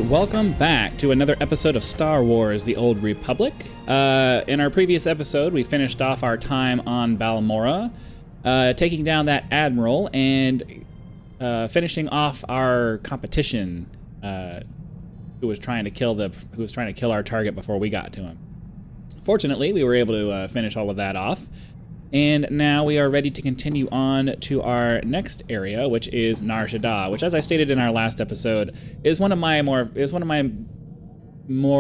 And welcome back to another episode of Star Wars: The Old Republic. In our previous episode, we finished off our time on Balmorra, taking down that admiral and finishing off our competition, who was trying to kill our target before we got to him. Fortunately, we were able to finish all of that off. And now we are ready to continue on to our next area, which is Nar Shaddaa, which, as I stated in our last episode, is one of my more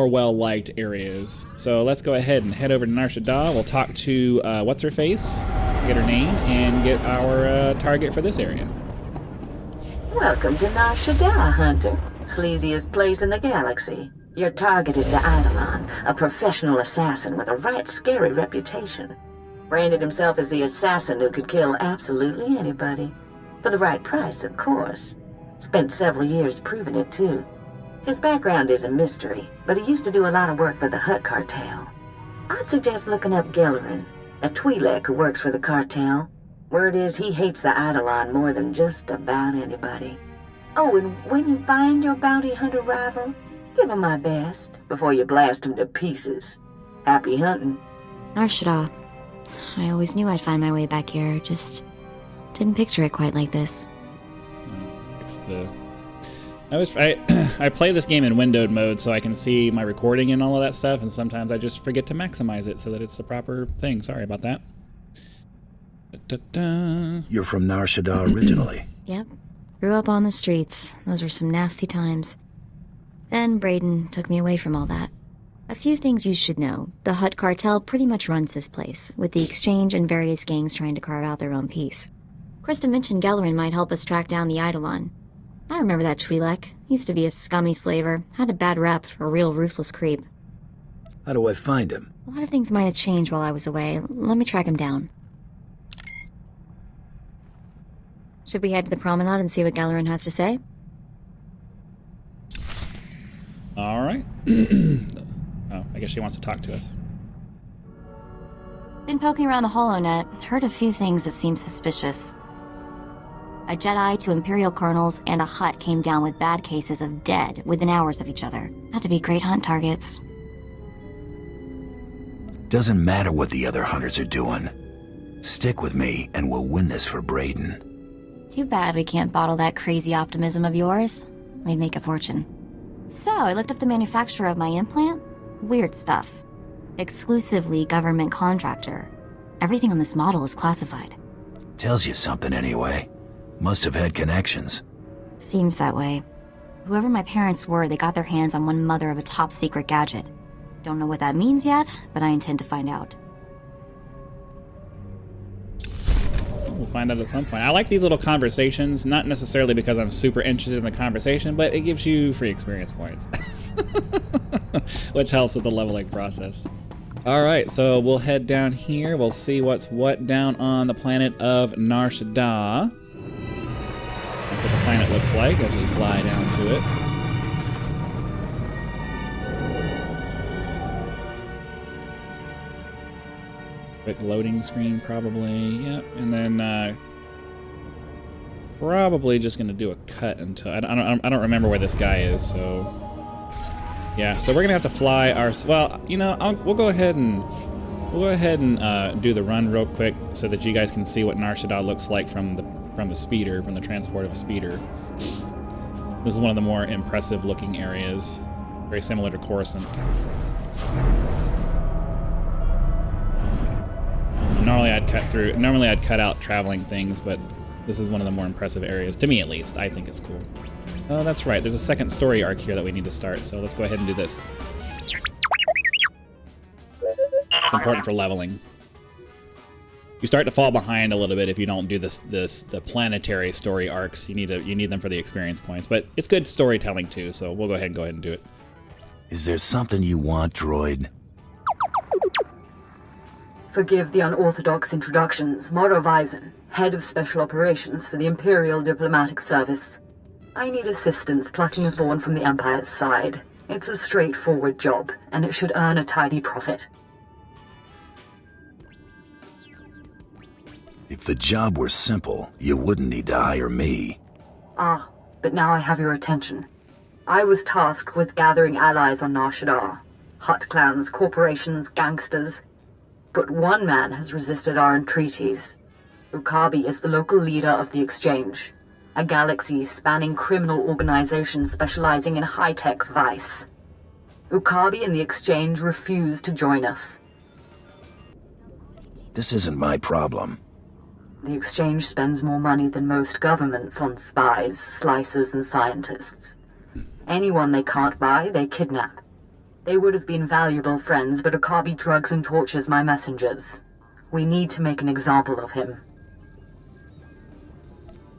well-liked areas. So let's go ahead and head over to Nar Shaddaa. We'll talk to what's her face, get her name, and get our target for this area. Welcome to Nar Shaddaa, Hunter. Sleaziest place in the galaxy. Your target is the Eidolon, a professional assassin with a right scary reputation. Branded himself as the assassin who could kill absolutely anybody. For the right price, of course. Spent several years proving it, too. His background is a mystery, but he used to do a lot of work for the Hutt cartel. I'd suggest looking up Gellerin, a Twi'lek who works for the cartel. Word is he hates the Eidolon more than just about anybody. Oh, and when you find your bounty hunter rival, give him my best before you blast him to pieces. Happy hunting. Nar Shaddaa. I always knew I'd find my way back here, just didn't picture it quite like this. I play this game in windowed mode so I can see my recording and all of that stuff, and sometimes I just forget to maximize it so that it's the proper thing. Sorry about that. You're from Nar Shaddaa originally? Yep. Grew up on the streets. Those were some nasty times. Then Brayden took me away from all that. A few things you should know. The Hutt cartel pretty much runs this place, with the Exchange and various gangs trying to carve out their own piece. Krista mentioned Gellerin might help us track down the Eidolon. I remember that Twi'lek. Used to be a scummy slaver, had a bad rep, a real ruthless creep. How do I find him? A lot of things might have changed while I was away. Let me track him down. Should we head to the promenade and see what Gellerin has to say? All right. Oh, I guess she wants to talk to us. Been poking around the HoloNet, heard a few things that seem suspicious. A Jedi, 2 Imperial colonels, and a Hutt came down with bad cases of dead within hours of each other. Had to be great hunt targets. Doesn't matter what the other hunters are doing. Stick with me and we'll win this for Brayden. Too bad we can't bottle that crazy optimism of yours. We'd make a fortune. So, I looked up the manufacturer of my implant. Weird stuff. Exclusively government contractor. Everything on this model is classified. Tells you something anyway. Must have had connections. Seems that way. Whoever my parents were, they got their hands on one mother of a top-secret gadget. Don't know what that means yet, but I intend to find out. We'll find out at some point. I like these little conversations, not necessarily because I'm super interested in the conversation, but it gives you free experience points. Which helps with the leveling process. Alright, so we'll head down here. We'll see what's what down on the planet of Nar Shaddaa. That's what the planet looks like as we fly down to it. Quick loading screen, probably. Yep, and then probably just gonna do a cut until I don't remember where this guy is. So yeah, so we're gonna have to fly our. Well, you know, we'll go ahead and do the run real quick so that you guys can see what Nar Shaddaa looks like from the speeder, from the transport of a speeder. This is one of the more impressive looking areas, very similar to Coruscant. Normally I'd cut out traveling things, but this is one of the more impressive areas, to me at least. I think it's cool. Oh, that's right. There's a second story arc here that we need to start, so let's go ahead and do this. It's important for leveling. You start to fall behind a little bit if you don't do the planetary story arcs. You need them for the experience points, but it's good storytelling too, so we'll go ahead and do it. Is there something you want, droid? Forgive the unorthodox introductions. Moro Vizon, Head of Special Operations for the Imperial Diplomatic Service. I need assistance plucking a thorn from the Empire's side. It's a straightforward job, and it should earn a tidy profit. If the job were simple, you wouldn't need to hire me. Ah, but now I have your attention. I was tasked with gathering allies on Nar Shaddaa. Hut clans, corporations, gangsters. But one man has resisted our entreaties. Ukabi is the local leader of the Exchange, a galaxy spanning criminal organization specializing in high-tech vice. Ukabi and the Exchange refuse to join us. This isn't my problem. The Exchange spends more money than most governments on spies, slicers, and scientists. Anyone they can't buy, they kidnap. They would have been valuable friends, but Ukabi drugs and tortures my messengers. We need to make an example of him.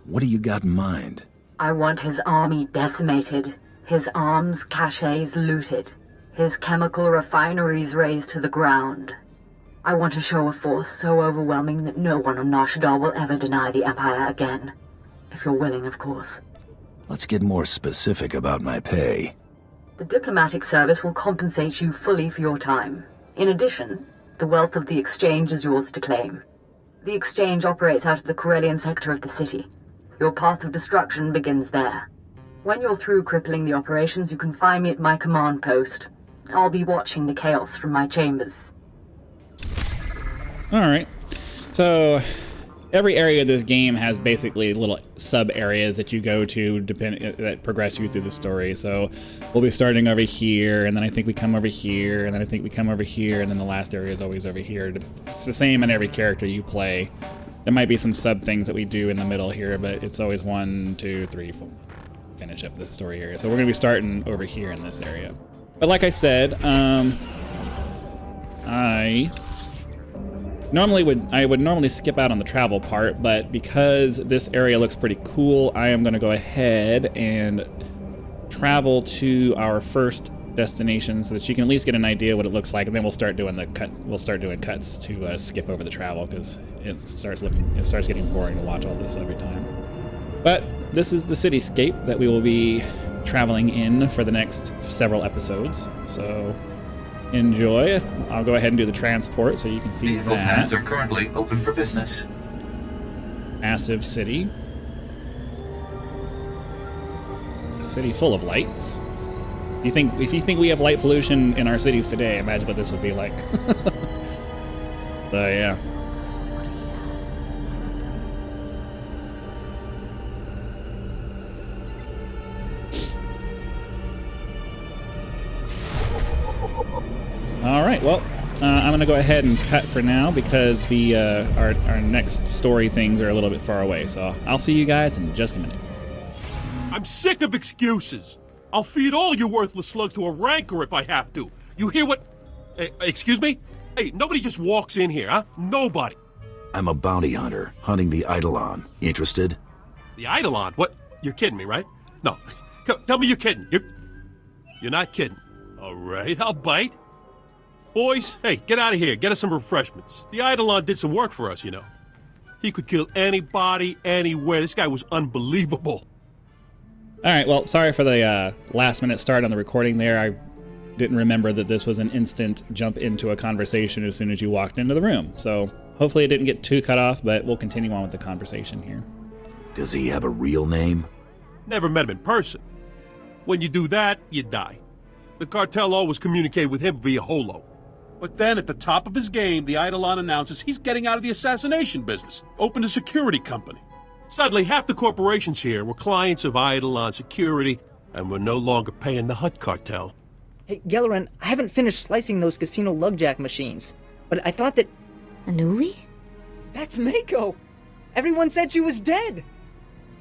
What do you got in mind? I want his army decimated, his arms caches looted, his chemical refineries razed to the ground. I want to show a force so overwhelming that no one on Nar Shaddaa will ever deny the Empire again. If you're willing, of course. Let's get more specific about my pay. The diplomatic service will compensate you fully for your time. In addition, the wealth of the Exchange is yours to claim. The Exchange operates out of the Corellian sector of the city. Your path of destruction begins there. When you're through crippling the operations, you can find me at my command post. I'll be watching the chaos from my chambers. Alright. So, every area of this game has basically little sub-areas that you go to that progress you through the story. So, we'll be starting over here, and then I think we come over here, and then I think we come over here, and then the last area is always over here. It's the same in every character you play. There might be some sub-things that we do in the middle here, but it's always 1, 2, 3, 4. Finish up this story area. So we're going to be starting over here in this area. But like I said, I would normally skip out on the travel part, but because this area looks pretty cool, I am going to go ahead and travel to our first destination so that you can at least get an idea what it looks like, and then we'll start doing cuts to skip over the travel, because it starts getting boring to watch all this every time. But this is the cityscape that we will be traveling in for the next several episodes, so enjoy. I'll go ahead and do the transport so you can see Vehicle that. pads are currently open for business. Massive city. A city full of lights. If you think we have light pollution in our cities today, imagine what this would be like. So yeah. All right, well, I'm gonna go ahead and cut for now because the our next story things are a little bit far away. So I'll see you guys in just a minute. I'm sick of excuses. I'll feed all you worthless slugs to a rancor if I have to. You hear what? Excuse me? Hey, nobody just walks in here, huh? Nobody. I'm a bounty hunter, hunting the Eidolon. Interested? The Eidolon? What? You're kidding me, right? No. Tell me you're kidding. You're not kidding. All right, I'll bite. Boys, hey, get out of here. Get us some refreshments. The Eidolon did some work for us, you know. He could kill anybody, anywhere. This guy was unbelievable. All right, well, sorry for the last-minute start on the recording there. I didn't remember that this was an instant jump into a conversation as soon as you walked into the room. So hopefully it didn't get too cut off, but we'll continue on with the conversation here. Does he have a real name? Never met him in person. When you do that, you die. The cartel always communicated with him via holo. But then at the top of his game, the Eidolon announces he's getting out of the assassination business, opened a security company. Suddenly, half the corporations here were clients of Eidolon Security, and were no longer paying the Hut cartel. Hey, Gelleran, I haven't finished slicing those casino lugjack machines, but I thought that... Anuli? That's Mako! Everyone said she was dead!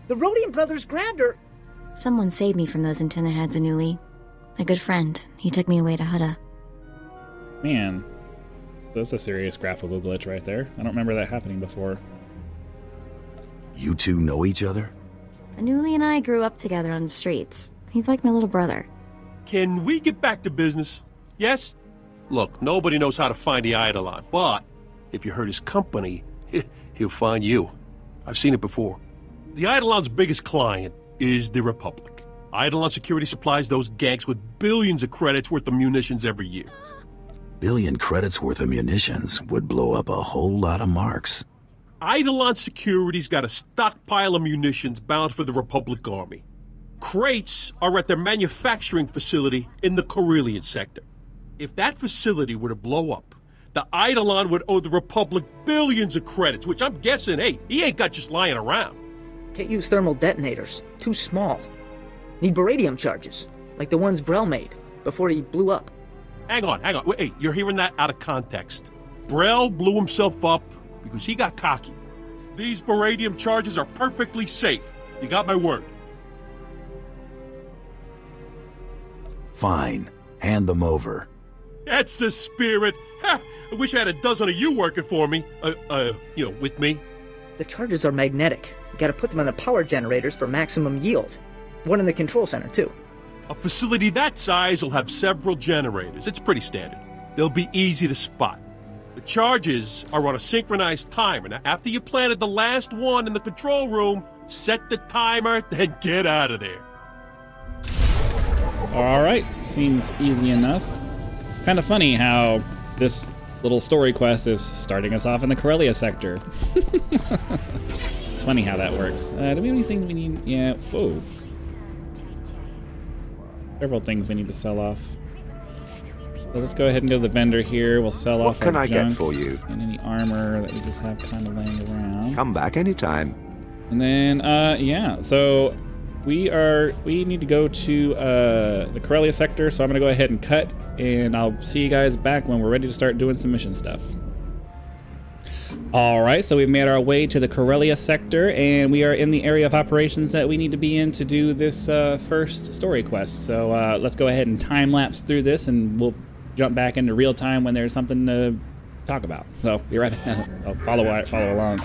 The Rhodian brothers grabbed her... Someone saved me from those antenna heads, Anuli. A good friend. He took me away to Hutta. Man, that's a serious graphical glitch right there. I don't remember that happening before. You two know each other? Anuli and I grew up together on the streets. He's like my little brother. Can we get back to business? Yes? Look, nobody knows how to find the Eidolon, but if you hurt his company, he'll find you. I've seen it before. The Eidolon's biggest client is the Republic. Eidolon Security supplies those gangs with billions of credits worth of munitions every year. Billion credits worth of munitions would blow up a whole lot of marks. Eidolon Security's got a stockpile of munitions bound for the Republic Army. crates are at their manufacturing facility in the Carillion sector. If that facility were to blow up, the Eidolon would owe the Republic billions of credits, which I'm guessing, hey, he ain't got just lying around. Can't use thermal detonators. Too small. Need baradium charges, like the ones Brel made, before he blew up. Hang on. Wait, hey, you're hearing that out of context. Brel blew himself up because he got cocky. These baradium charges are perfectly safe. You got my word. Fine. Hand them over. That's the spirit. Ha! I wish I had a dozen of you working for me. With me. The charges are magnetic. You gotta put them on the power generators for maximum yield. One in the control center, too. A facility that size will have several generators. It's pretty standard. They'll be easy to spot. The charges are on a synchronized timer. Now, after you planted the last one in the control room, set the timer, then get out of there. All right, seems easy enough. Kind of funny how this little story quest is starting us off in the Corellia sector. It's funny how that works. Do we have anything that we need? Yeah, whoa. Several things we need to sell off. So let's go ahead and go to the vendor here. We'll sell off our junk. What can I get for you? And any armor that we just have kind of laying around. Come back anytime. And then, yeah, so we need to go to the Corellia sector, so I'm going to go ahead and cut, and I'll see you guys back when we're ready to start doing some mission stuff. All right, so we've made our way to the Corellia sector, and we are in the area of operations that we need to be in to do this first story quest. So let's go ahead and time-lapse through this, and we'll jump back into real time when there's something to talk about. So be right back. Follow along.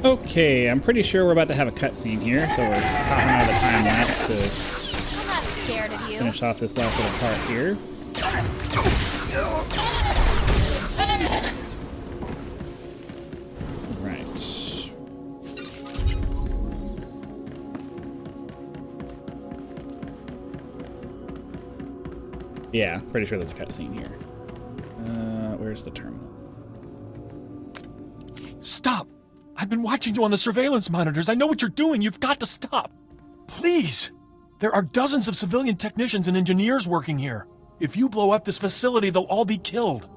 Okay, I'm pretty sure we're about to have a cutscene here, so we're popping out of the time lapse to I'm not scared of you. finish off this last little part here. Right. Yeah, pretty sure there's a cutscene here. Where's the terminal? Stop! I've been watching you on the surveillance monitors. I know what you're doing. You've got to stop. Please! There are dozens of civilian technicians and engineers working here. If you blow up this facility, they'll all be killed.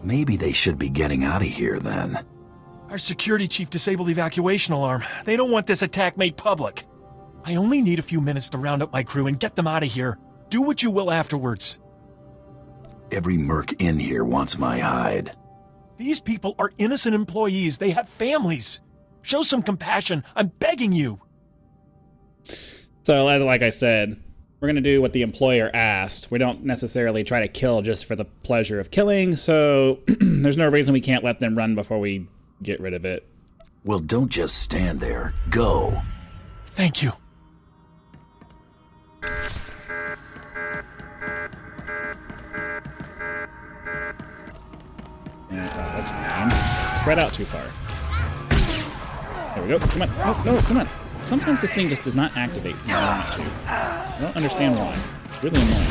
Maybe they should be getting out of here then. Our security chief disabled the evacuation alarm. They don't want this attack made public. I only need a few minutes to round up my crew and get them out of here. Do what you will afterwards. Every merc in here wants my hide. These people are innocent employees. They have families. Show some compassion. I'm begging you. So, like I said, we're going to do what the employer asked. We don't necessarily try to kill just for the pleasure of killing, so there's no reason we can't let them run before we get rid of it. Well, don't just stand there. Go. Thank you. That's lame. Spread out too far. There we go. Come on. No, come on. Sometimes this thing just does not activate when I want it to. I don't understand why. It's really annoying.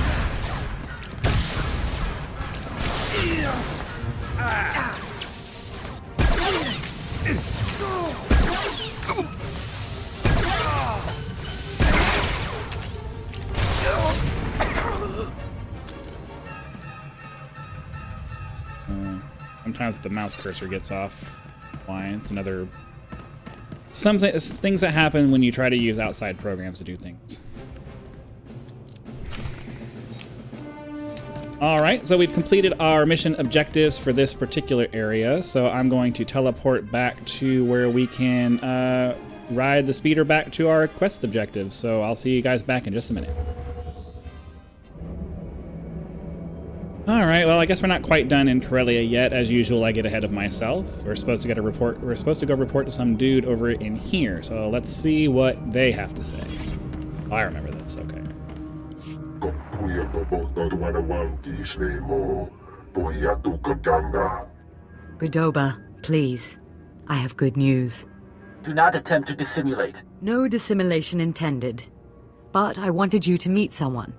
Sometimes the mouse cursor gets off. Why? It's another... It's things that happen when you try to use outside programs to do things. Alright, so we've completed our mission objectives for this particular area, so I'm going to teleport back to where we can ride the speeder back to our quest objectives. So I'll see you guys back in just a minute. Alright, well I guess we're not quite done in Corellia yet. As usual, I get ahead of myself. We're supposed to get a report. We're supposed to go report to some dude over in here, so let's see what they have to say. Oh, I remember this, okay. Godoba, please. I have good news. Do not attempt to dissimulate. No dissimulation intended. But I wanted you to meet someone.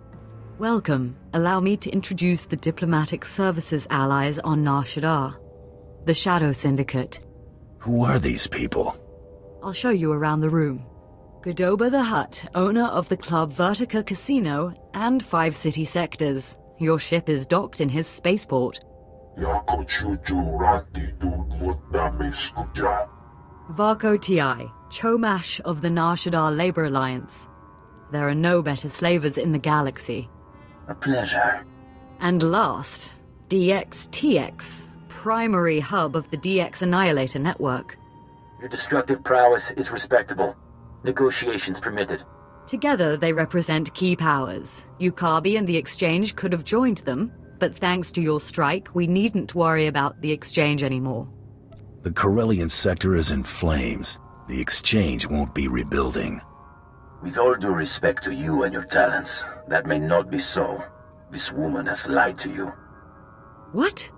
Welcome. Allow me to introduce the Diplomatic Services allies on Nar Shaddaa. The Shadow Syndicate. Who are these people? I'll show you around the room. Godoba the Hutt, owner of the club Vertica Casino and 5 city sectors. Your ship is docked in his spaceport. Varko Ti, Chomash of the Nar Shaddaa Labor Alliance. There are no better slavers in the galaxy. A pleasure. And last, DXTX, primary hub of the DX Annihilator network. Your destructive prowess is respectable. Negotiations permitted. Together, they represent key powers. Yukabi and the Exchange could have joined them, but thanks to your strike, we needn't worry about the Exchange anymore. The Corellian sector is in flames. The Exchange won't be rebuilding. With all due respect to you and your talents, that may not be so. This woman has lied to you. What?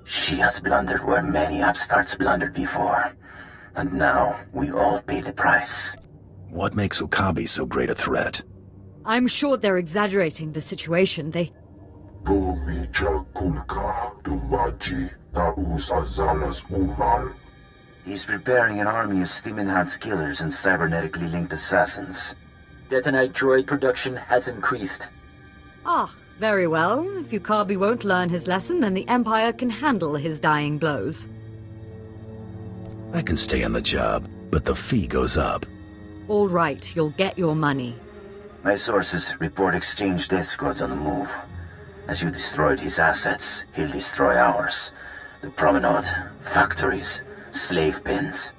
She has blundered where many upstarts blundered before. And now, we all pay the price. What makes Yukabi so great a threat? I'm sure they're exaggerating the situation. He's preparing an army of steam-enhanced killers and cybernetically linked assassins. Detonite droid production has increased. Ah, very well. If Yukabi won't learn his lesson, then the Empire can handle his dying blows. I can stay on the job, but the fee goes up. All right, you'll get your money. My sources report Exchange death squads on the move. As you destroyed his assets, he'll destroy ours. The promenade, factories, slave pens.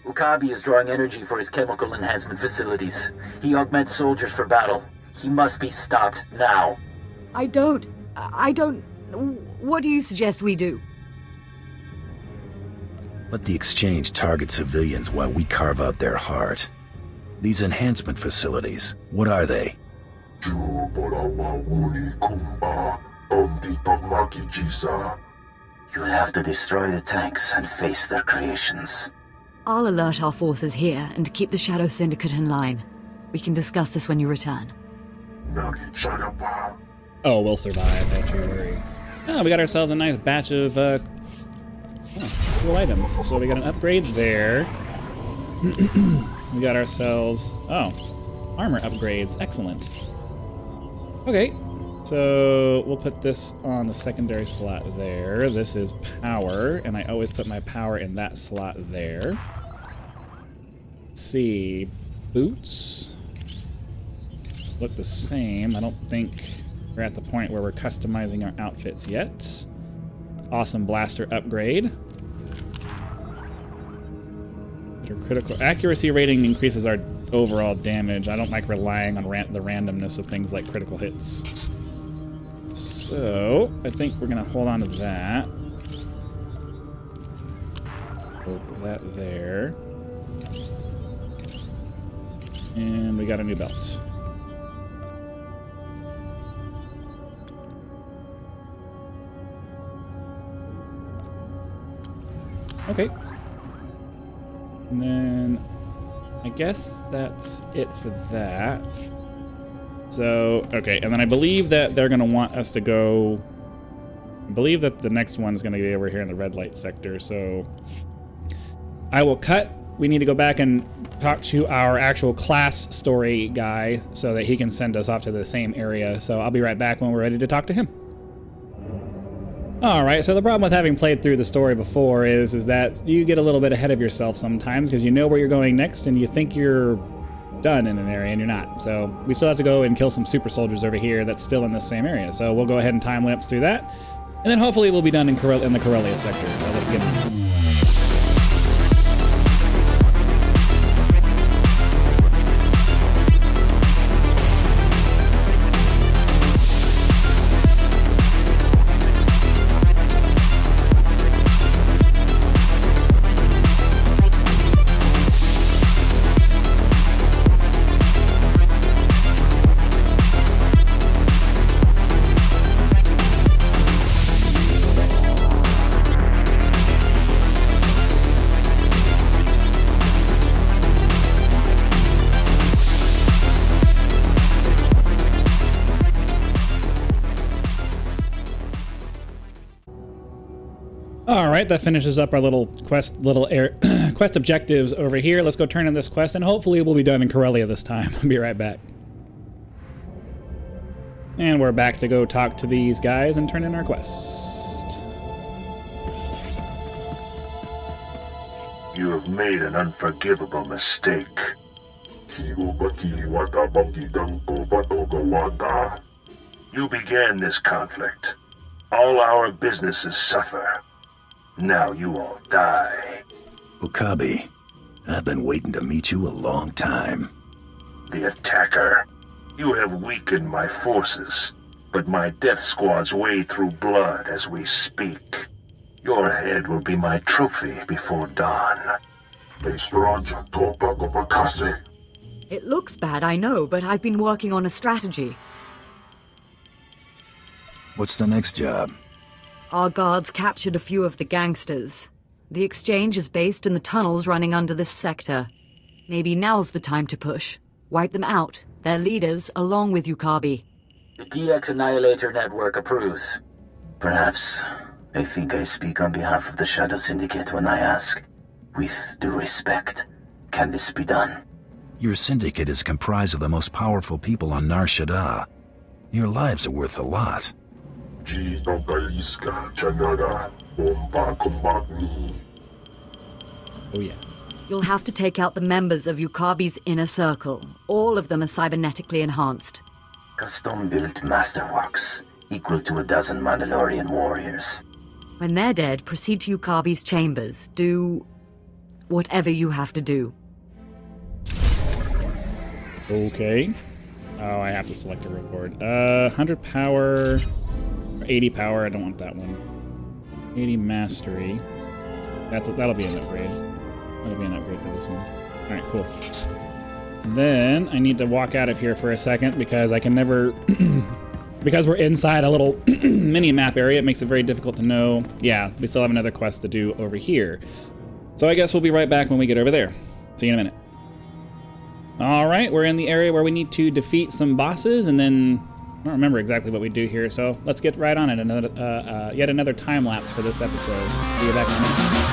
Yukabi is drawing energy for his chemical enhancement facilities. He augments soldiers for battle. He must be stopped now. I don't... What do you suggest we do? Let the Exchange target civilians while we carve out their heart. These enhancement facilities, what are they? You'll have to destroy the tanks and face their creations. I'll alert our forces here and keep the Shadow Syndicate in line. We can discuss this when you return. Oh, we'll survive, don't you worry. Oh, we got ourselves a nice batch of cool items. So we got an upgrade there. We got ourselves, armor upgrades. Excellent. Okay, so we'll put this on the secondary slot there. This is power, and I always put my power in that slot there. Let's see, boots look the same. I don't think we're at the point where we're customizing our outfits yet. Awesome blaster upgrade. Critical accuracy rating increases our overall damage. I don't like relying on the randomness of things like critical hits. So I think we're gonna hold on to that. Put that there. And we got a new belt. Okay. And then I guess that's it for that. So, okay, and then I believe that they're going to want us to go... I believe that the next one's going to be over here in the red light sector, so... I will cut. We need to go back and talk to our actual class story guy so that he can send us off to the same area. So I'll be right back when we're ready to talk to him. Alright, so the problem with having played through the story before is that you get a little bit ahead of yourself sometimes because you know where you're going next and you think you're done in an area and you're not. So we still have to go and kill some super soldiers over here that's still in this same area. So we'll go ahead and time lapse through that. And then hopefully we'll be done in the Corellia sector. So let's get it. Alright, that finishes up our little quest objectives over here. Let's go turn in this quest, and hopefully we'll be done in Corellia this time. I'll be right back. And we're back to go talk to these guys and turn in our quest. You have made an unforgivable mistake. You began this conflict. All our businesses suffer. Now you all die. Okabe, I've been waiting to meet you a long time. The attacker. You have weakened my forces, but my death squads wade through blood as we speak. Your head will be my trophy before dawn. It looks bad, I know, but I've been working on a strategy. What's the next job? Our guards captured a few of the gangsters. The exchange is based in the tunnels running under this sector. Maybe now's the time to push. Wipe them out, their leaders, along with Yukabi. The DX Annihilator Network approves. Perhaps. I think I speak on behalf of the Shadow Syndicate when I ask, with due respect, can this be done? Your syndicate is comprised of the most powerful people on Nar Shaddaa. Your lives are worth a lot. Oh yeah. You'll have to take out the members of Yukabi's inner circle. All of them are cybernetically enhanced. Custom-built masterworks, equal to 12 Mandalorian warriors. When they're dead, proceed to Yukabi's chambers. Do whatever you have to do. Okay. Oh, I have to select a reward. 100 power, 80 power. I don't want that one. 80 mastery. That'll be an upgrade. That'll be an upgrade for this one. All right, cool. And then I need to walk out of here for a second because I can never. Because we're inside a little mini map area, it makes it very difficult to know. Yeah, we still have another quest to do over here. So I guess we'll be right back when we get over there. See you in a minute. All right, we're in the area where we need to defeat some bosses, and then I don't remember exactly what we do here. So let's get right on it. Yet another time lapse for this episode. See you back in a minute.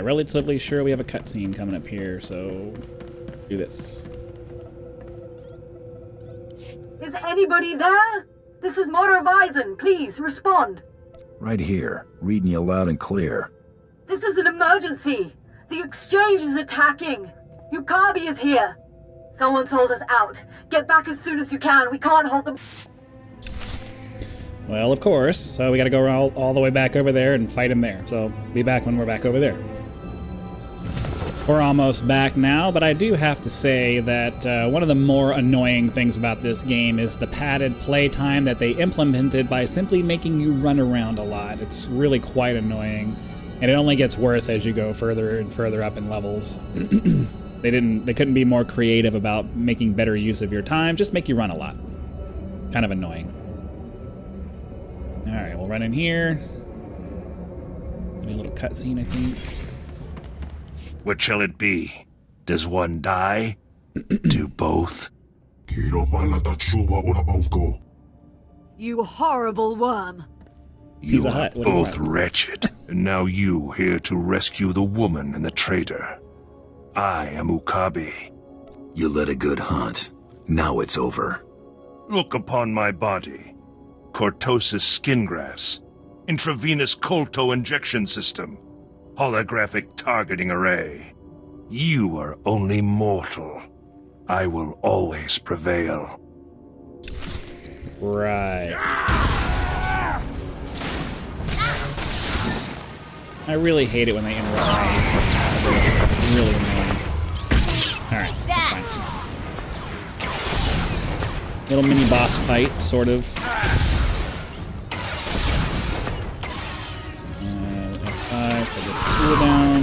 Relatively sure we have a cutscene coming up here, so do this. Is anybody there? This is Moro Vizon. Please respond. Right here, reading you loud and clear. This is an emergency. The exchange is attacking! Yukabi is here! Someone sold us out. Get back as soon as you can. We can't hold them. Well, of course. So we gotta go all the way back over there and fight him there. So be back when we're back over there. We're almost back now, but I do have to say that one of the more annoying things about this game is the padded playtime that they implemented by simply making you run around a lot. It's really quite annoying, and it only gets worse as you go further and further up in levels. They couldn't be more creative about making better use of your time, just make you run a lot. Kind of annoying. Alright, we'll run in here. Maybe a little cutscene, I think. What shall it be? Does one die? Do both? You horrible worm. You are both wretched, and now you here to rescue the woman and the traitor. I am Ukabi. You led a good hunt. Now it's over. Look upon my body. Cortosis skin grafts. Intravenous colto injection system. Holographic targeting array. You are only mortal. I will always prevail. Right. I really hate it when they interrupt. Really annoying. Alright, fine. Little mini boss fight, sort of. F5 for the cooldown.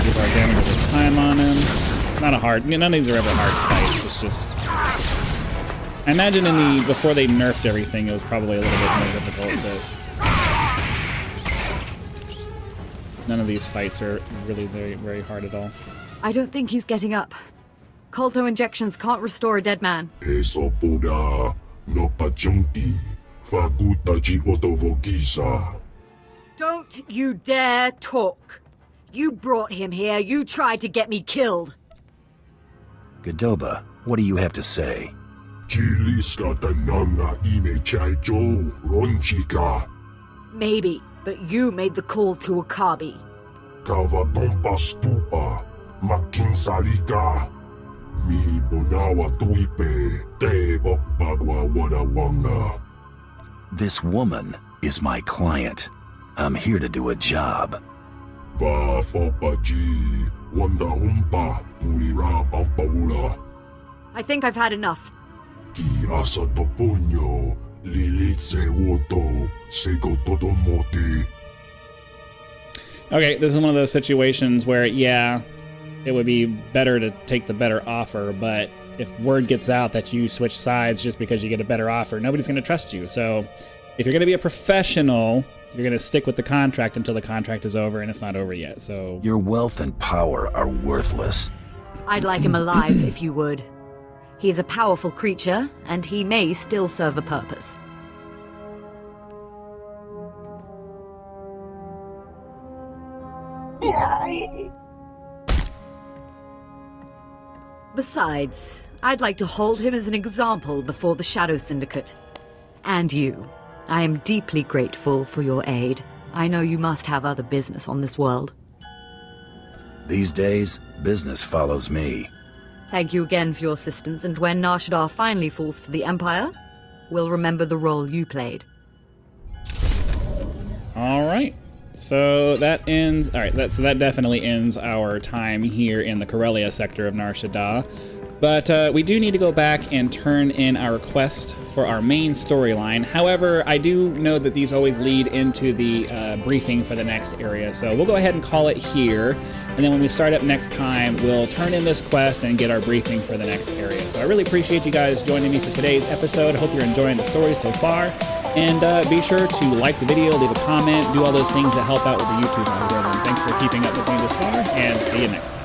Give our damage a bit of time on him. Not a hard. None of these are ever hard fights. It's just. I imagine before they nerfed everything, it was probably a little bit more difficult, but. None of these fights are really very, very hard at all. I don't think he's getting up. Colto injections can't restore a dead man. Don't you dare talk. You brought him here. You tried to get me killed. Godoba, what do you have to say? Maybe, but you made the call to Ukabi. This woman is my client. I'm here to do a job. I think I've had enough. Okay, this is one of those situations where, yeah, it would be better to take the better offer, but if word gets out that you switch sides just because you get a better offer, nobody's going to trust you. So if you're going to be a professional, you're going to stick with the contract until the contract is over, and it's not over yet. So your wealth and power are worthless. I'd like him alive, if you would. He's a powerful creature, and he may still serve a purpose. Besides, I'd like to hold him as an example before the Shadow Syndicate. And you. I am deeply grateful for your aid. I know you must have other business on this world. These days, business follows me. Thank you again for your assistance, and when Nar Shaddaa finally falls to the Empire, we'll remember the role you played. All right. So that ends. All right. So that definitely ends our time here in the Corellia sector of Nar Shaddaa. But we do need to go back and turn in our quest for our main storyline. However, I do know that these always lead into the briefing for the next area. So we'll go ahead and call it here. And then when we start up next time, we'll turn in this quest and get our briefing for the next area. So I really appreciate you guys joining me for today's episode. I hope you're enjoying the story so far. And be sure to like the video, leave a comment, do all those things that help out with the YouTube algorithm. Thanks for keeping up with me this far, and see you next time.